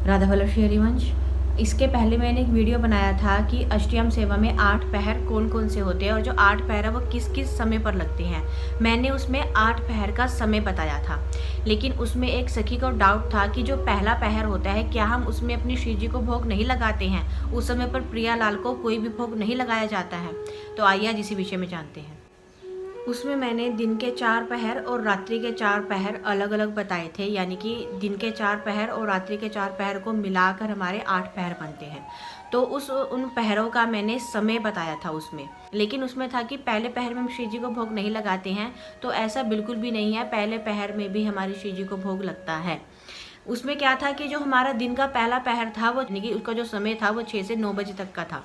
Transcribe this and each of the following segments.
राधा वल्लभ श्री हरिवंश। इसके पहले मैंने एक वीडियो बनाया था कि अष्टयाम सेवा में 8 पहर कौन कौन से होते हैं और जो 8 पहर है वो किस किस समय पर लगते हैं। मैंने उसमें 8 पहर का समय बताया था, लेकिन उसमें एक सखी को डाउट था कि जो पहला पहर होता है क्या हम उसमें अपनी श्री जी को भोग नहीं लगाते हैं, उस समय पर प्रियालाल को कोई भी भोग नहीं लगाया जाता है। तो आइए आज इसी विषय में जानते हैं। उसमें मैंने दिन के 4 पहर और रात्रि के 4 पहर अलग अलग बताए थे, यानी कि दिन के 4 पहर और रात्रि के 4 पहर को मिलाकर हमारे 8 पहर बनते हैं। तो उन पहरों का मैंने समय बताया था उसमें, लेकिन उसमें था कि पहले पहर में हम श्री जी को भोग नहीं लगाते हैं, तो ऐसा बिल्कुल भी नहीं है। पहले पहर में भी हमारी श्री जी को भोग लगता है। उसमें क्या था कि जो हमारा दिन का पहला पहर था वो, यानी कि उसका जो समय था वो 6 से 9 बजे तक का था।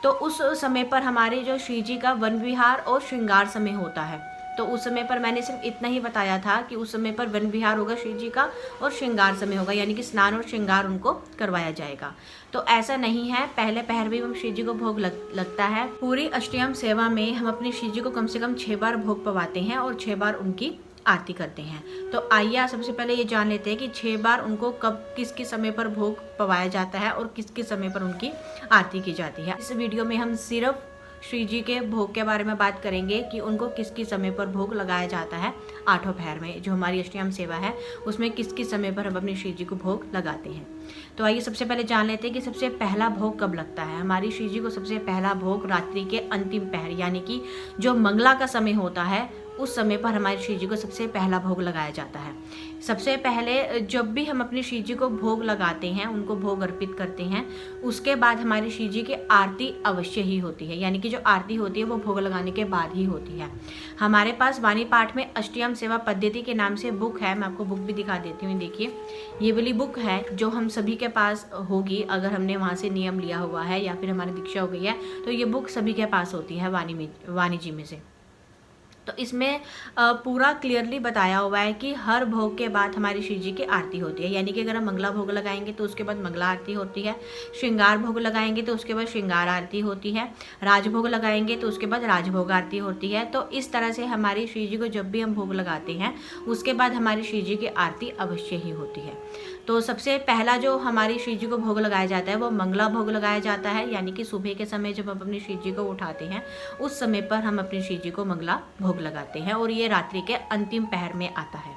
तो उस समय पर हमारे जो श्री जी का वन विहार और श्रृंगार समय होता है। तो उस समय पर मैंने सिर्फ इतना ही बताया था कि उस समय पर वन विहार होगा श्री जी का और श्रृंगार समय होगा, यानी कि स्नान और श्रृंगार उनको करवाया जाएगा। तो ऐसा नहीं है, पहले पहर भी हम श्री जी को भोग लगता है। पूरी अष्टयाम सेवा में हम अपनी श्री जी को कम से कम 6 बार भोग पवाते हैं और 6 बार उनकी आरती करते हैं। तो आइए सबसे पहले ये जान लेते हैं कि 6 बार उनको कब किस किस समय पर भोग पवाया जाता है और किस किस समय पर उनकी आरती की जाती है। इस वीडियो में हम सिर्फ श्री जी के भोग के बारे में बात करेंगे कि उनको किस किस समय पर भोग लगाया जाता है। 8 पहर में जो हमारी अष्टयाम सेवा है उसमें किस किस समय पर हम अपनी श्री जी को भोग लगाते हैं। तो आइए सबसे पहले जान लेते हैं कि सबसे पहला भोग कब लगता है। हमारी श्री जी को सबसे पहला भोग रात्रि के अंतिम पहर, यानी कि जो मंगला का समय होता है उस समय पर हमारी श्री जी को सबसे पहला भोग लगाया जाता है। सबसे पहले जब भी हम अपनी श्री जी को भोग लगाते हैं, उनको भोग अर्पित करते हैं, उसके बाद हमारी श्री जी की आरती अवश्य ही होती है, यानी कि जो आरती होती है वो भोग लगाने के बाद ही होती है। हमारे पास वाणी पाठ में अष्टयाम सेवा पद्धति के नाम से बुक है, मैं आपको बुक भी दिखा देती हूँ। देखिए ये वाली बुक है जो हम सभी के पास होगी, अगर हमने वहाँ से नियम लिया हुआ है या फिर हमारी दीक्षा हो गई है तो ये बुक सभी के पास होती है वाणी जी में से। तो इसमें पूरा क्लियरली बताया हुआ है कि हर भोग के बाद हमारी श्री जी की आरती होती है, यानी कि अगर हम मंगला भोग लगाएंगे तो उसके बाद मंगला आरती होती है, श्रृंगार भोग लगाएंगे तो उसके बाद श्रृंगार आरती होती है, राजभोग लगाएंगे तो उसके बाद राजभोग आरती होती है। तो इस तरह से हमारी श्री जी को जब भी हम भोग लगाते हैं उसके बाद हमारी श्री जी की आरती अवश्य ही होती है। तो सबसे पहला जो हमारी श्री जी को भोग लगाया जाता है वो मंगला भोग लगाया जाता है, यानी कि सुबह के समय जब हम अपनी श्री जी को उठाते हैं उस समय पर हम अपनी श्री जी को मंगला भोग लगाते हैं और ये रात्रि के अंतिम पहर में आता है।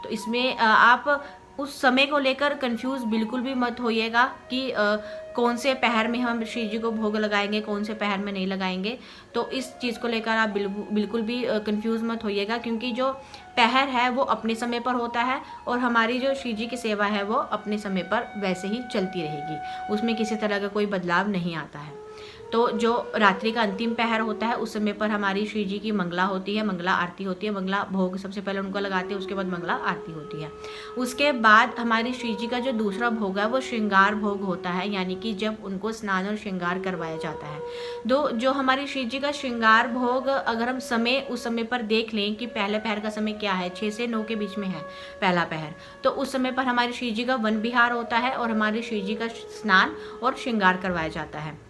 तो इसमें आप उस समय को लेकर कंफ्यूज बिल्कुल भी मत होइएगा कि कौन से पहर में हम श्री जी को भोग लगाएंगे, कौन से पहर में नहीं लगाएंगे। तो इस चीज़ को लेकर आप बिल्कुल भी कंफ्यूज मत होइएगा, क्योंकि जो पहर है वो अपने समय पर होता है और हमारी जो श्री जी की सेवा है वो अपने समय पर वैसे ही चलती रहेगी, उसमें किसी तरह का कोई बदलाव नहीं आता है। तो जो रात्रि का अंतिम पहर होता है उस समय पर हमारी श्री जी की मंगला होती है, मंगला आरती होती है। मंगला भोग सबसे पहले उनको लगाते हैं, उसके बाद मंगला आरती होती है। उसके बाद हमारी श्री जी का जो दूसरा भोग है वो श्रृंगार भोग होता है, यानी कि जब उनको स्नान और श्रृंगार करवाया जाता है। जो हमारी श्री जी का श्रृंगार भोग, अगर हम समय उस समय पर देख लें कि पहले पहर का समय क्या है, 6 से 9 के बीच में है पहला पहर, तो उस समय पर हमारी श्री जी का वन विहार होता है और हमारी श्री जी का स्नान और श्रृंगार करवाया जाता है।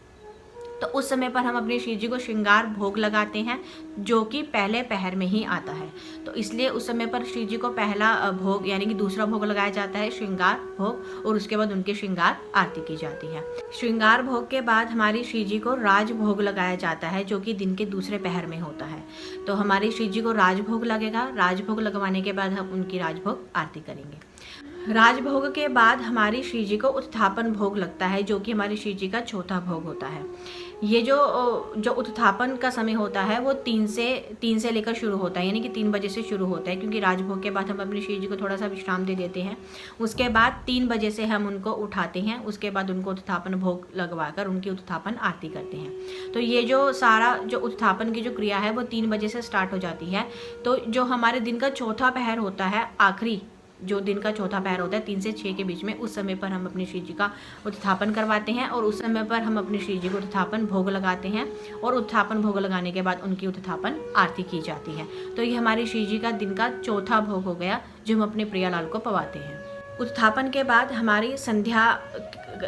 तो उस समय पर हम अपनी श्री जी को श्रृंगार भोग लगाते हैं जो कि पहले पहर में ही आता है। तो इसलिए उस समय पर श्री जी को पहला भोग यानी कि दूसरा भोग लगाया जाता है श्रृंगार भोग, और उसके बाद उनकी श्रृंगार आरती की जाती है। श्रृंगार भोग के बाद हमारी श्री जी को राजभोग लगाया जाता है जो कि दिन के दूसरे पहर में होता है। तो हमारी श्री जी को राजभोग लगेगा, राजभोग लगवाने के बाद हम उनकी राजभोग आरती करेंगे। राजभोग के बाद हमारी श्री जी को उत्थापन भोग लगता है जो कि हमारी श्री जी का चौथा भोग होता है। ये जो उत्थापन का समय होता है वो 3 से लेकर शुरू होता है, यानी कि 3 बजे से शुरू होता है, क्योंकि राजभोग के बाद हम अपनी श्री जी को थोड़ा सा विश्राम दे देते हैं। उसके बाद 3 बजे से हम उनको उठाते हैं, उसके बाद उनको उत्थापन भोग लगवाकर उनकी उत्थापन आरती करते हैं। तो ये जो सारा जो उत्थापन की जो क्रिया है वो 3 बजे से स्टार्ट हो जाती है। तो जो हमारे दिन का चौथा पहर होता है, आखिरी जो दिन का चौथा पहर होता है 3 से 6 के बीच में, उस समय पर हम अपनी श्री जी का उत्थापन करवाते हैं और उस समय पर हम अपनी श्री जी को उत्थापन भोग लगाते हैं और उत्थापन भोग लगाने के बाद उनकी उत्थापन आरती की जाती है। तो ये हमारी श्री जी का दिन का चौथा भोग हो गया जो हम अपने प्रियालाल को पवाते हैं। उत्थापन के बाद हमारी संध्या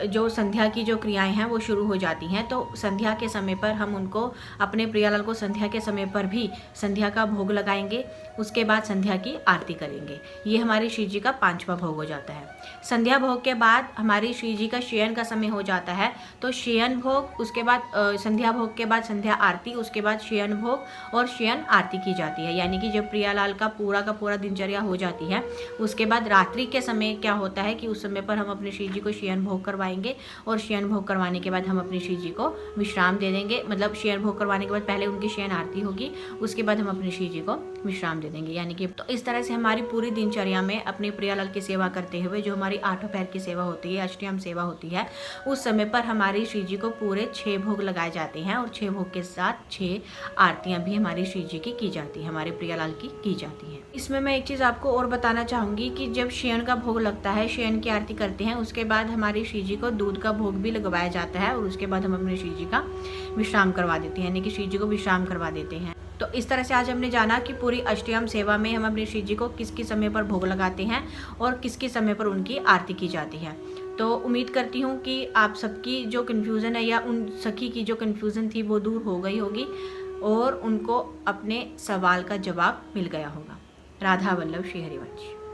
जो संध्या की जो क्रियाएं हैं वो शुरू हो जाती हैं। तो संध्या के समय पर हम उनको, अपने प्रियालाल को संध्या के समय पर भी संध्या का भोग लगाएंगे। उसके बाद संध्या की आरती करेंगे। ये हमारी श्री जी का 5वां भोग हो जाता है। संध्या भोग के बाद हमारी श्री जी का शयन का समय हो जाता है। तो शयन भोग, उसके बाद संध्या भोग के बाद संध्या आरती, उसके बाद शयन भोग और शयन आरती की जाती है। यानी कि जब प्रियालाल का पूरा दिनचर्या हो जाती है, उसके बाद रात्रि के समय क्या होता है कि उस समय पर हम अपने श्री जी को शयन भोग करवाएंगे और शयन भोग करवाने के बाद हम अपनी श्री जी को विश्राम दे देंगे। मतलब शयन भोग करवाने के बाद पहले उनकी शयन आरती होगी, उसके बाद हम अपनी श्री जी को विश्राम दे देंगे। यानी कि तो इस तरह से हमारी पूरी दिनचर्या में अपने प्रियालाल की सेवा करते हुए जो हमारी 8 पहर की सेवा होती है, अष्टयाम सेवा होती है, उस समय पर हमारी श्री जी को पूरे 6 भोग लगाए जाते हैं और 6 भोग के साथ 6 आरतियां भी हमारी श्री जी की जाती है, हमारे प्रियालाल की जाती है। इसमें मैं एक चीज़ आपको और बताना चाहूँगी कि जब शयन का भोग लगता है, शयन की आरती करते हैं, उसके बाद हमारी श्री जी को दूध का भोग भी लगवाया जाता है और उसके बाद हम अपने श्री जी का विश्राम करवा देते हैं, यानी कि श्री जी को विश्राम करवा देते हैं। तो इस तरह से आज हमने जाना कि पूरी अष्टयाम सेवा में हम अपने श्री जी को किस किस समय पर भोग लगाते हैं और किस किस समय पर उनकी आरती की जाती है। तो उम्मीद करती हूँ कि आप सबकी जो कन्फ्यूज़न है या उन सखी की जो कन्फ्यूज़न थी वो दूर हो गई होगी और उनको अपने सवाल का जवाब मिल गया होगा। राधा वल्लभ श्री हरिवंश।